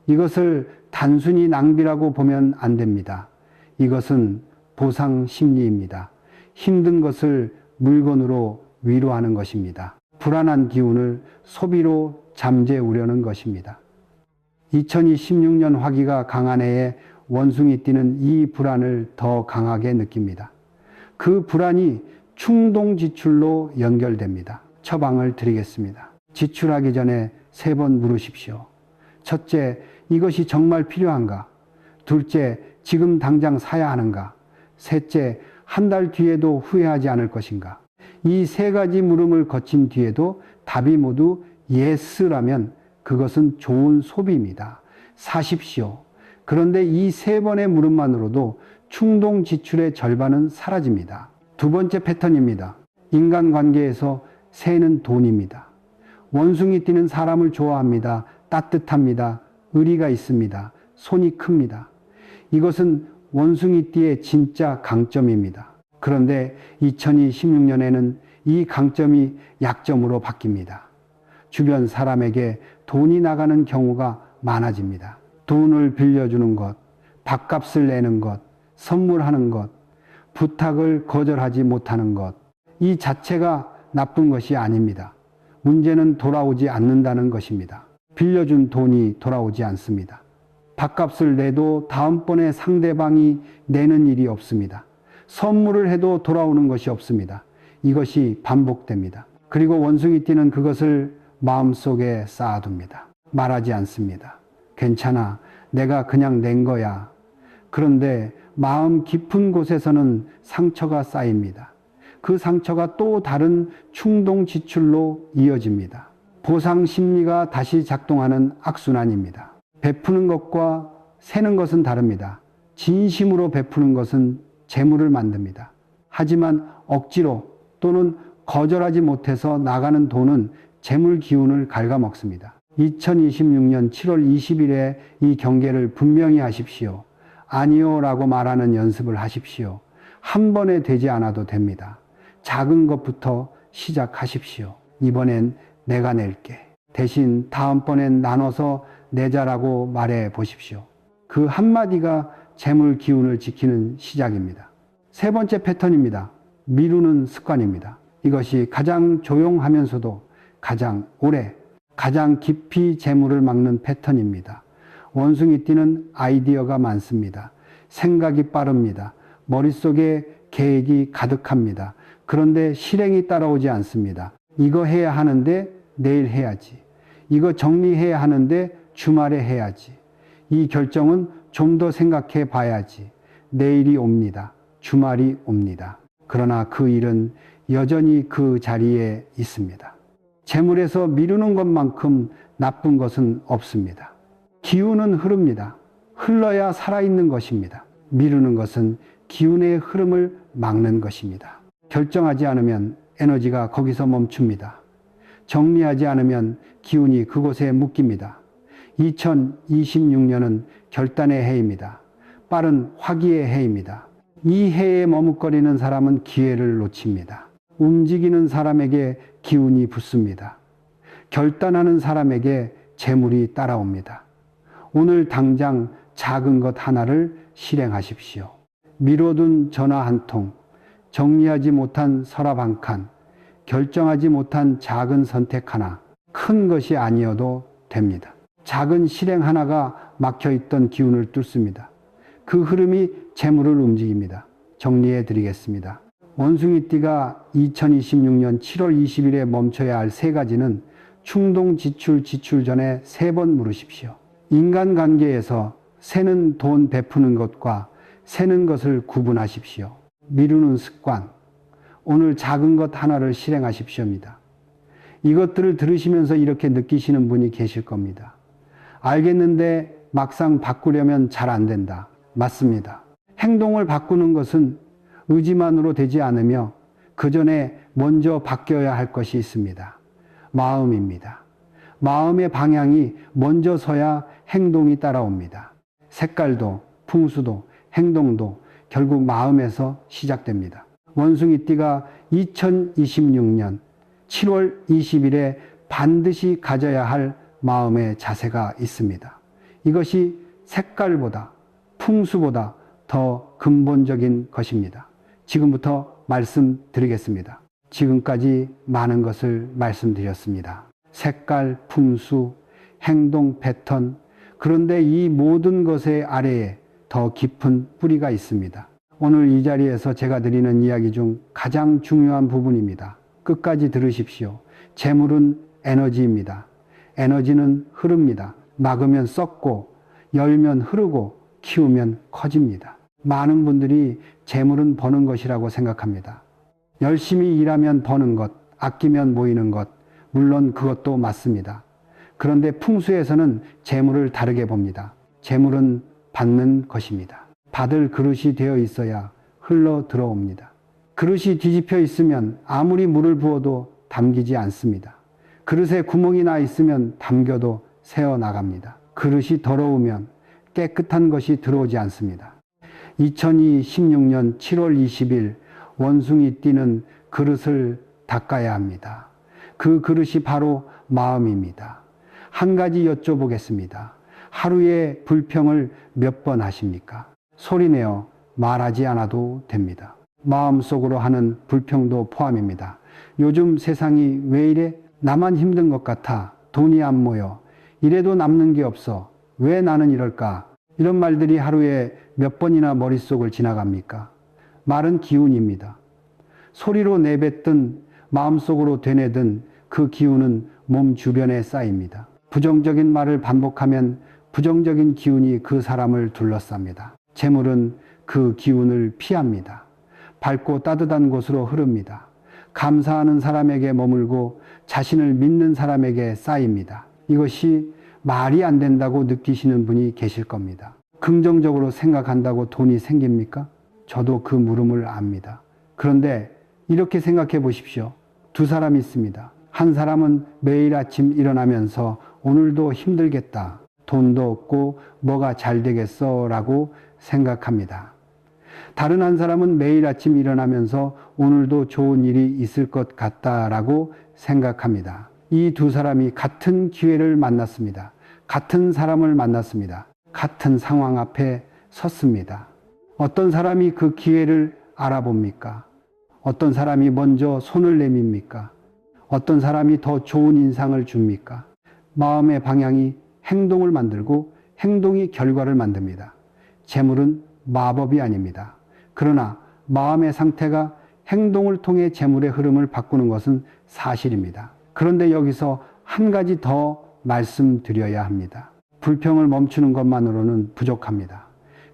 이것을 단순히 낭비라고 보면 안 됩니다. 이것은 보상 심리입니다. 힘든 것을 물건으로 위로하는 것입니다. 불안한 기운을 소비로 잠재우려는 것입니다. 2026년 화기가 강한 해에 원숭이띠는 이 불안을 더 강하게 느낍니다. 그 불안이 충동 지출로 연결됩니다. 처방을 드리겠습니다. 지출하기 전에 3번 물으십시오. 첫째, 이것이 정말 필요한가? 둘째, 지금 당장 사야 하는가? 셋째, 한 달 뒤에도 후회하지 않을 것인가? 이 3가지 물음을 거친 뒤에도 답이 모두 예스라면 그것은 좋은 소비입니다. 사십시오. 그런데 이 3번의 물음만으로도 충동 지출의 절반은 사라집니다. 두 번째 패턴입니다. 인간관계에서 새는 돈입니다. 원숭이띠는 사람을 좋아합니다. 따뜻합니다. 의리가 있습니다. 손이 큽니다. 이것은 원숭이띠의 진짜 강점입니다. 그런데 2026년에는 이 강점이 약점으로 바뀝니다. 주변 사람에게 돈이 나가는 경우가 많아집니다. 돈을 빌려주는 것, 밥값을 내는 것, 선물하는 것, 부탁을 거절하지 못하는 것, 이 자체가 나쁜 것이 아닙니다. 문제는 돌아오지 않는다는 것입니다. 빌려준 돈이 돌아오지 않습니다. 밥값을 내도 다음번에 상대방이 내는 일이 없습니다. 선물을 해도 돌아오는 것이 없습니다. 이것이 반복됩니다. 그리고 원숭이띠는 그것을 마음속에 쌓아둡니다. 말하지 않습니다. 괜찮아. 내가 그냥 낸 거야. 그런데 마음 깊은 곳에서는 상처가 쌓입니다. 그 상처가 또 다른 충동 지출로 이어집니다. 보상 심리가 다시 작동하는 악순환입니다. 베푸는 것과 세는 것은 다릅니다. 진심으로 베푸는 것은 재물을 만듭니다. 하지만 억지로 또는 거절하지 못해서 나가는 돈은 재물 기운을 갉아먹습니다. 2026년 7월 20일에 이 경계를 분명히 하십시오. 아니요 라고 말하는 연습을 하십시오. 한 번에 되지 않아도 됩니다. 작은 것부터 시작하십시오. 이번엔 내가 낼게. 대신 다음번엔 나눠서 내자라고 말해 보십시오. 그 한마디가 재물 기운을 지키는 시작입니다. 세 번째 패턴입니다. 미루는 습관입니다. 이것이 가장 조용하면서도 가장 오래, 가장 깊이 재물을 막는 패턴입니다. 원숭이띠는 아이디어가 많습니다. 생각이 빠릅니다. 머릿속에 계획이 가득합니다. 그런데 실행이 따라오지 않습니다. 이거 해야 하는데 내일 해야지. 이거 정리해야 하는데 주말에 해야지. 이 결정은 좀 더 생각해 봐야지. 내일이 옵니다. 주말이 옵니다. 그러나 그 일은 여전히 그 자리에 있습니다. 재물에서 미루는 것만큼 나쁜 것은 없습니다. 기운은 흐릅니다. 흘러야 살아있는 것입니다. 미루는 것은 기운의 흐름을 막는 것입니다. 결정하지 않으면 에너지가 거기서 멈춥니다. 정리하지 않으면 기운이 그곳에 묶입니다. 2026년은 결단의 해입니다. 빠른 화기의 해입니다. 이 해에 머뭇거리는 사람은 기회를 놓칩니다. 움직이는 사람에게 기운이 붙습니다. 결단하는 사람에게 재물이 따라옵니다. 오늘 당장 작은 것 하나를 실행하십시오. 미뤄둔 전화 한 통, 정리하지 못한 서랍 한 칸, 결정하지 못한 작은 선택 하나, 큰 것이 아니어도 됩니다. 작은 실행 하나가 막혀있던 기운을 뚫습니다. 그 흐름이 재물을 움직입니다. 정리해 드리겠습니다. 원숭이띠가 2026년 7월 20일에 멈춰야 할 세 가지는 충동 지출 전에 3번 물으십시오. 인간관계에서 새는 돈 베푸는 것과 새는 것을 구분하십시오. 미루는 습관, 오늘 작은 것 하나를 실행하십시오입니다. 이것들을 들으시면서 이렇게 느끼시는 분이 계실 겁니다. 알겠는데 막상 바꾸려면 잘 안 된다. 맞습니다. 행동을 바꾸는 것은 의지만으로 되지 않으며 그 전에 먼저 바뀌어야 할 것이 있습니다. 마음입니다. 마음의 방향이 먼저 서야 행동이 따라옵니다. 색깔도, 풍수도, 행동도 결국 마음에서 시작됩니다. 원숭이띠가 2026년 7월 20일에 반드시 가져야 할 마음의 자세가 있습니다. 이것이 색깔보다, 풍수보다 더 근본적인 것입니다. 지금부터 말씀드리겠습니다. 지금까지 많은 것을 말씀드렸습니다. 색깔, 풍수, 행동 패턴, 그런데 이 모든 것의 아래에 더 깊은 뿌리가 있습니다. 오늘 이 자리에서 제가 드리는 이야기 중 가장 중요한 부분입니다. 끝까지 들으십시오. 재물은 에너지입니다. 에너지는 흐릅니다. 막으면 썩고, 열면 흐르고, 키우면 커집니다. 많은 분들이 재물은 버는 것이라고 생각합니다. 열심히 일하면 버는 것, 아끼면 모이는 것, 물론 그것도 맞습니다. 그런데 풍수에서는 재물을 다르게 봅니다. 재물은 받는 것입니다. 받을 그릇이 되어 있어야 흘러 들어옵니다. 그릇이 뒤집혀 있으면 아무리 물을 부어도 담기지 않습니다. 그릇에 구멍이 나 있으면 담겨도 새어 나갑니다. 그릇이 더러우면 깨끗한 것이 들어오지 않습니다. 2026년 7월 20일 원숭이띠는 그릇을 닦아야 합니다. 그 그릇이 바로 마음입니다. 한 가지 여쭤보겠습니다. 하루에 불평을 몇 번 하십니까? 소리내어 말하지 않아도 됩니다. 마음속으로 하는 불평도 포함입니다. 요즘 세상이 왜 이래? 나만 힘든 것 같아. 돈이 안 모여. 이래도 남는 게 없어. 왜 나는 이럴까? 이런 말들이 하루에 몇 번이나 머릿속을 지나갑니까? 말은 기운입니다. 소리로 내뱉든 마음속으로 되뇌든 그 기운은 몸 주변에 쌓입니다. 부정적인 말을 반복하면 부정적인 기운이 그 사람을 둘러쌉니다. 재물은 그 기운을 피합니다. 밝고 따뜻한 곳으로 흐릅니다. 감사하는 사람에게 머물고 자신을 믿는 사람에게 쌓입니다. 이것이 말이 안 된다고 느끼시는 분이 계실 겁니다. 긍정적으로 생각한다고 돈이 생깁니까? 저도 그 물음을 압니다. 그런데 이렇게 생각해 보십시오. 두 사람이 있습니다. 한 사람은 매일 아침 일어나면서 오늘도 힘들겠다. 돈도 없고 뭐가 잘 되겠어 라고 생각합니다. 다른 한 사람은 매일 아침 일어나면서 오늘도 좋은 일이 있을 것 같다라고 생각합니다. 이 두 사람이 같은 기회를 만났습니다. 같은 사람을 만났습니다. 같은 상황 앞에 섰습니다. 어떤 사람이 그 기회를 알아봅니까? 어떤 사람이 먼저 손을 내밉니까? 어떤 사람이 더 좋은 인상을 줍니까? 마음의 방향이 행동을 만들고 행동이 결과를 만듭니다. 재물은 마법이 아닙니다. 그러나 마음의 상태가 행동을 통해 재물의 흐름을 바꾸는 것은 사실입니다. 그런데 여기서 한 가지 더 말씀드려야 합니다. 불평을 멈추는 것만으로는 부족합니다.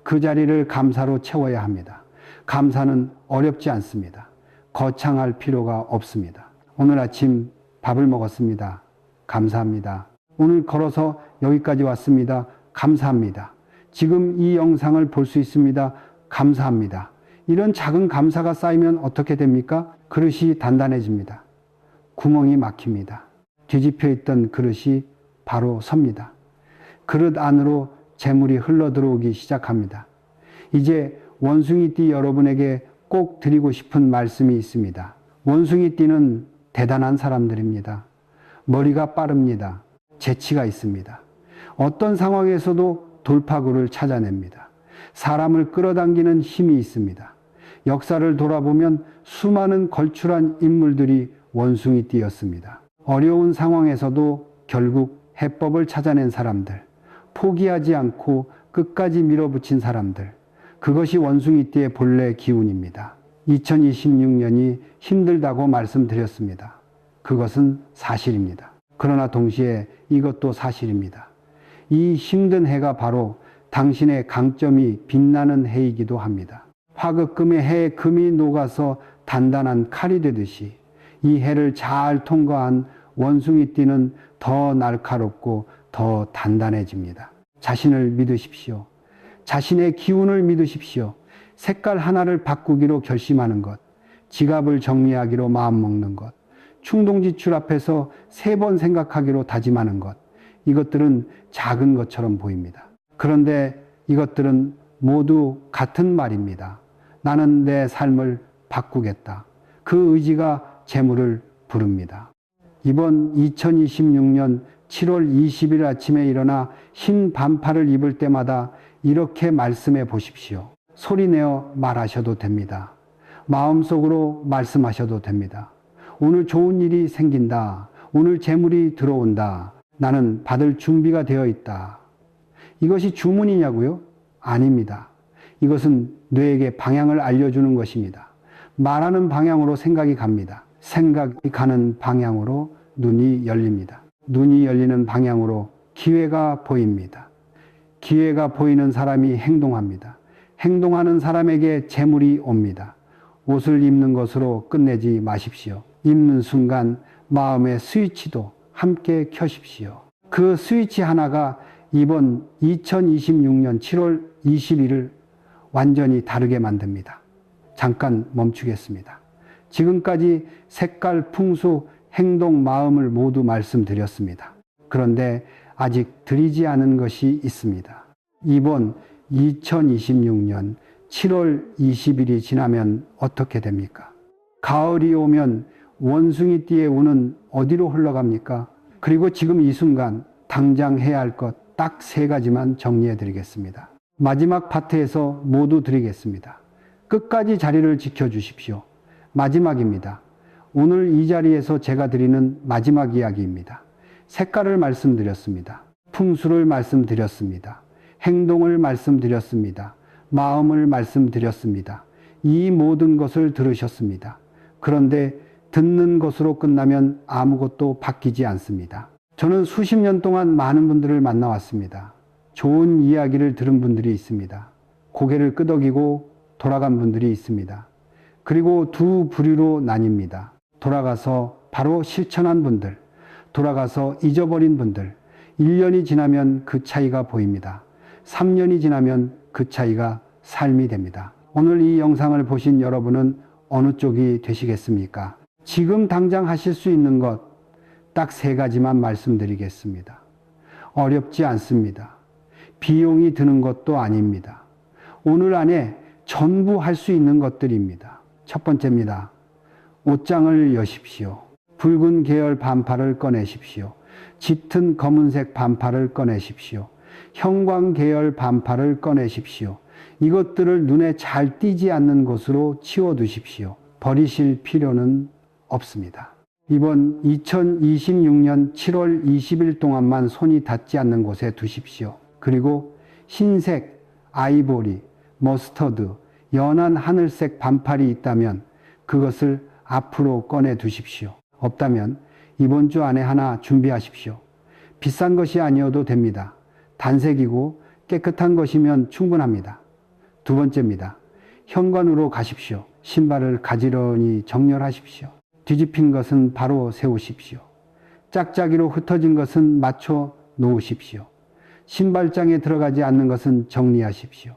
그 자리를 감사로 채워야 합니다. 감사는 어렵지 않습니다. 거창할 필요가 없습니다. 오늘 아침 밥을 먹었습니다. 감사합니다. 오늘 걸어서 여기까지 왔습니다. 감사합니다. 지금 이 영상을 볼 수 있습니다. 감사합니다. 이런 작은 감사가 쌓이면 어떻게 됩니까? 그릇이 단단해집니다. 구멍이 막힙니다. 뒤집혀 있던 그릇이 바로 섭니다. 그릇 안으로 재물이 흘러들어오기 시작합니다. 이제 원숭이띠 여러분에게 꼭 드리고 싶은 말씀이 있습니다. 원숭이띠는 대단한 사람들입니다. 머리가 빠릅니다. 재치가 있습니다. 어떤 상황에서도 돌파구를 찾아냅니다. 사람을 끌어당기는 힘이 있습니다. 역사를 돌아보면 수많은 걸출한 인물들이 원숭이띠였습니다. 어려운 상황에서도 결국 해법을 찾아낸 사람들, 포기하지 않고 끝까지 밀어붙인 사람들, 그것이 원숭이띠의 본래 기운입니다. 2026년이 힘들다고 말씀드렸습니다. 그것은 사실입니다. 그러나 동시에 이것도 사실입니다. 이 힘든 해가 바로 당신의 강점이 빛나는 해이기도 합니다. 화급금의 해에 금이 녹아서 단단한 칼이 되듯이 이 해를 잘 통과한 원숭이띠는 더 날카롭고 더 단단해집니다. 자신을 믿으십시오. 자신의 기운을 믿으십시오. 색깔 하나를 바꾸기로 결심하는 것, 지갑을 정리하기로 마음먹는 것, 충동지출 앞에서 3번 생각하기로 다짐하는 것, 이것들은 작은 것처럼 보입니다. 그런데 이것들은 모두 같은 말입니다. 나는 내 삶을 바꾸겠다. 그 의지가 재물을 부릅니다. 이번 2026년 7월 20일 아침에 일어나 흰 반팔을 입을 때마다 이렇게 말씀해 보십시오. 소리내어 말하셔도 됩니다. 마음속으로 말씀하셔도 됩니다. 오늘 좋은 일이 생긴다. 오늘 재물이 들어온다. 나는 받을 준비가 되어 있다. 이것이 주문이냐고요? 아닙니다. 이것은 뇌에게 방향을 알려주는 것입니다. 말하는 방향으로 생각이 갑니다. 생각이 가는 방향으로 눈이 열립니다. 눈이 열리는 방향으로 기회가 보입니다. 기회가 보이는 사람이 행동합니다. 행동하는 사람에게 재물이 옵니다. 옷을 입는 것으로 끝내지 마십시오. 입는 순간 마음의 스위치도 함께 켜십시오. 그 스위치 하나가 이번 2026년 7월 20일을 완전히 다르게 만듭니다. 잠깐 멈추겠습니다. 지금까지 색깔, 풍수, 행동, 마음을 모두 말씀드렸습니다. 그런데 아직 드리지 않은 것이 있습니다. 이번 2026년 7월 20일이 지나면 어떻게 됩니까? 가을이 오면 원숭이띠의 운은 어디로 흘러갑니까? 그리고 지금 이 순간 당장 해야 할 것 딱 3가지만 정리해 드리겠습니다. 마지막 파트에서 모두 드리겠습니다. 끝까지 자리를 지켜주십시오. 마지막입니다. 오늘 이 자리에서 제가 드리는 마지막 이야기입니다. 색깔을 말씀드렸습니다. 풍수를 말씀드렸습니다. 행동을 말씀드렸습니다. 마음을 말씀드렸습니다. 이 모든 것을 들으셨습니다. 그런데 듣는 것으로 끝나면 아무것도 바뀌지 않습니다. 저는 수십 년 동안 많은 분들을 만나왔습니다. 좋은 이야기를 들은 분들이 있습니다. 고개를 끄덕이고 돌아간 분들이 있습니다. 그리고 두 부류로 나뉩니다. 돌아가서 바로 실천한 분들, 돌아가서 잊어버린 분들, 1년이 지나면 그 차이가 보입니다. 3년이 지나면 그 차이가 삶이 됩니다. 오늘 이 영상을 보신 여러분은 어느 쪽이 되시겠습니까? 지금 당장 하실 수 있는 것 딱 3가지만 말씀드리겠습니다. 어렵지 않습니다. 비용이 드는 것도 아닙니다. 오늘 안에 전부 할 수 있는 것들입니다. 첫 번째입니다. 옷장을 여십시오. 붉은 계열 반팔을 꺼내십시오. 짙은 검은색 반팔을 꺼내십시오. 형광 계열 반팔을 꺼내십시오. 이것들을 눈에 잘 띄지 않는 곳으로 치워두십시오. 버리실 필요는 없습니다. 이번 2026년 7월 20일 동안만 손이 닿지 않는 곳에 두십시오. 그리고 흰색, 아이보리, 머스터드, 연한 하늘색 반팔이 있다면 그것을 앞으로 꺼내 두십시오. 없다면 이번 주 안에 하나 준비하십시오. 비싼 것이 아니어도 됩니다. 단색이고 깨끗한 것이면 충분합니다. 두 번째입니다. 현관으로 가십시오. 신발을 가지런히 정렬하십시오. 뒤집힌 것은 바로 세우십시오. 짝짝이로 흩어진 것은 맞춰 놓으십시오. 신발장에 들어가지 않는 것은 정리하십시오.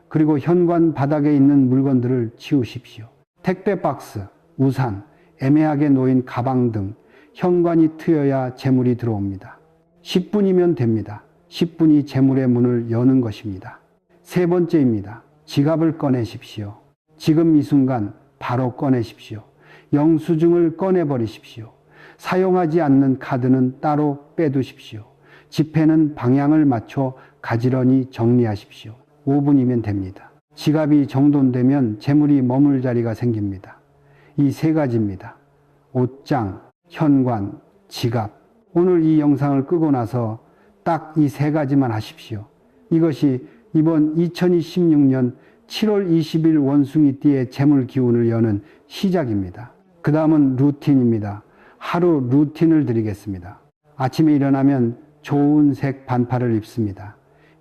그리고 현관 바닥에 있는 물건들을 치우십시오. 택배 박스, 우산, 애매하게 놓인 가방 등 현관이 트여야 재물이 들어옵니다. 10분이면 됩니다. 10분이 재물의 문을 여는 것입니다. 세 번째입니다. 지갑을 꺼내십시오. 지금 이 순간 바로 꺼내십시오. 영수증을 꺼내버리십시오. 사용하지 않는 카드는 따로 빼두십시오. 지폐는 방향을 맞춰 가지런히 정리하십시오. 5분이면 됩니다. 지갑이 정돈되면 재물이 머물 자리가 생깁니다. 이 세 가지입니다. 옷장, 현관, 지갑. 오늘 이 영상을 끄고 나서 딱 이 세 가지만 하십시오. 이것이 이번 2026년 7월 20일 원숭이띠의 재물 기운을 여는 시작입니다. 그 다음은 루틴입니다. 하루 루틴을 드리겠습니다. 아침에 일어나면 좋은 색 반팔을 입습니다.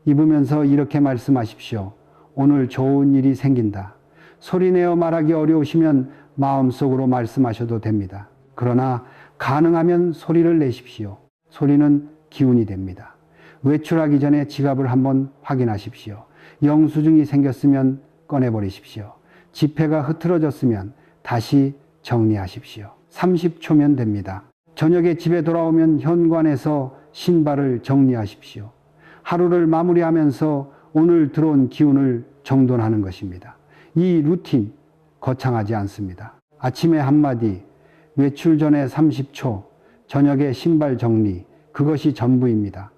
입으면서 이렇게 말씀하십시오. 오늘 좋은 일이 생긴다. 소리내어 말하기 어려우시면 마음속으로 말씀하셔도 됩니다. 그러나 가능하면 소리를 내십시오. 소리는 기운이 됩니다. 외출하기 전에 지갑을 한번 확인하십시오. 영수증이 생겼으면 꺼내버리십시오. 지폐가 흐트러졌으면 다시 정리하십시오. 30초면 됩니다. 저녁에 집에 돌아오면 현관에서 신발을 정리하십시오. 하루를 마무리하면서 오늘 들어온 기운을 정돈하는 것입니다. 이 루틴 거창하지 않습니다. 아침에 한마디, 외출 전에 30초, 저녁에 신발 정리, 그것이 전부입니다.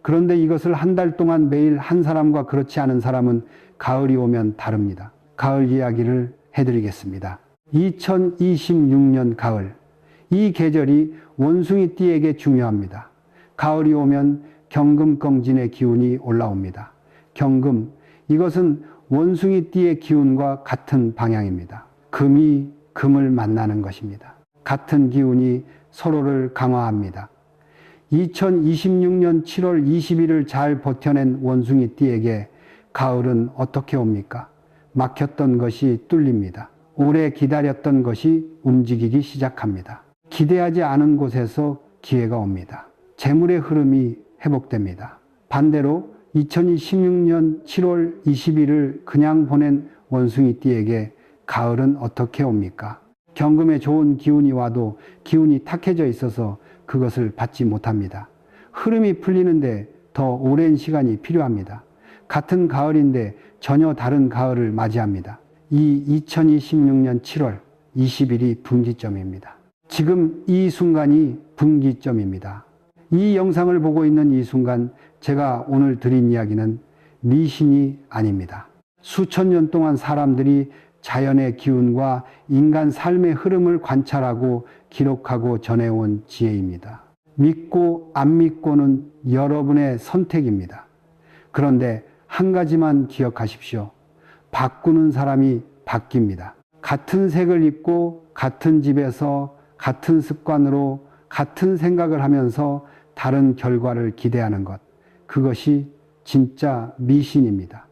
그런데 이것을 한 달 동안 매일 한 사람과 그렇지 않은 사람은 가을이 오면 다릅니다. 가을 이야기를 해드리겠습니다. 2026년 가을, 이 계절이 원숭이띠에게 중요합니다. 가을이 오면 경금경진의 기운이 올라옵니다. 경금, 이것은 원숭이띠의 기운과 같은 방향입니다. 금이 금을 만나는 것입니다. 같은 기운이 서로를 강화합니다. 2026년 7월 20일을 잘 버텨낸 원숭이띠에게 가을은 어떻게 옵니까? 막혔던 것이 뚫립니다. 오래 기다렸던 것이 움직이기 시작합니다. 기대하지 않은 곳에서 기회가 옵니다. 재물의 흐름이 회복됩니다. 반대로 2026년 7월 20일을 그냥 보낸 원숭이띠에게 가을은 어떻게 옵니까? 경금에 좋은 기운이 와도 기운이 탁해져 있어서 그것을 받지 못합니다. 흐름이 풀리는데 더 오랜 시간이 필요합니다. 같은 가을인데 전혀 다른 가을을 맞이합니다. 이 2026년 7월 20일이 분기점입니다. 지금 이 순간이 분기점입니다. 이 영상을 보고 있는 이 순간 제가 오늘 드린 이야기는 미신이 아닙니다. 수천 년 동안 사람들이 자연의 기운과 인간 삶의 흐름을 관찰하고 기록하고 전해온 지혜입니다. 믿고 안 믿고는 여러분의 선택입니다. 그런데 한 가지만 기억하십시오. 바꾸는 사람이 바뀝니다. 같은 색을 입고 같은 집에서 같은 습관으로 같은 생각을 하면서 다른 결과를 기대하는 것. 그것이 진짜 미신입니다.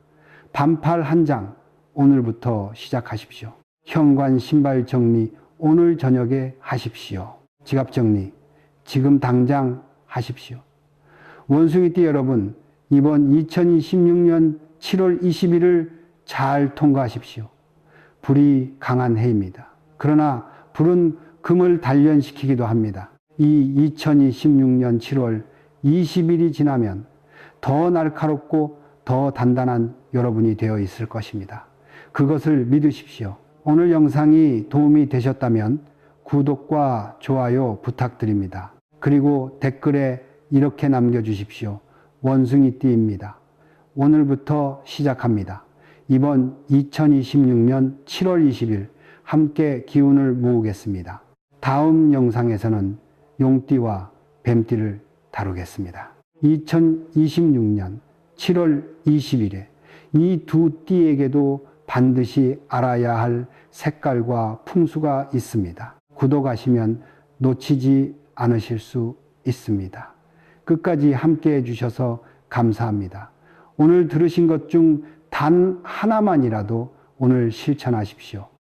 반팔 한 장 오늘부터 시작하십시오. 현관 신발 정리 오늘 저녁에 하십시오. 지갑 정리 지금 당장 하십시오. 원숭이띠 여러분, 이번 2026년 7월 20일을 잘 통과하십시오. 불이 강한 해입니다. 그러나 불은 금을 단련시키기도 합니다. 이 2026년 7월 20일이 지나면 더 날카롭고 더 단단한 여러분이 되어 있을 것입니다. 그것을 믿으십시오. 오늘 영상이 도움이 되셨다면 구독과 좋아요 부탁드립니다. 그리고 댓글에 이렇게 남겨주십시오. 원숭이띠입니다. 오늘부터 시작합니다. 이번 2026년 7월 20일 함께 기운을 모으겠습니다. 다음 영상에서는 용띠와 뱀띠를 다루겠습니다. 2026년 7월 20일에 이 두 띠에게도 반드시 알아야 할 색깔과 풍수가 있습니다. 구독하시면 놓치지 않으실 수 있습니다. 끝까지 함께 해주셔서 감사합니다. 오늘 들으신 것 중 단 하나만이라도 오늘 실천하십시오.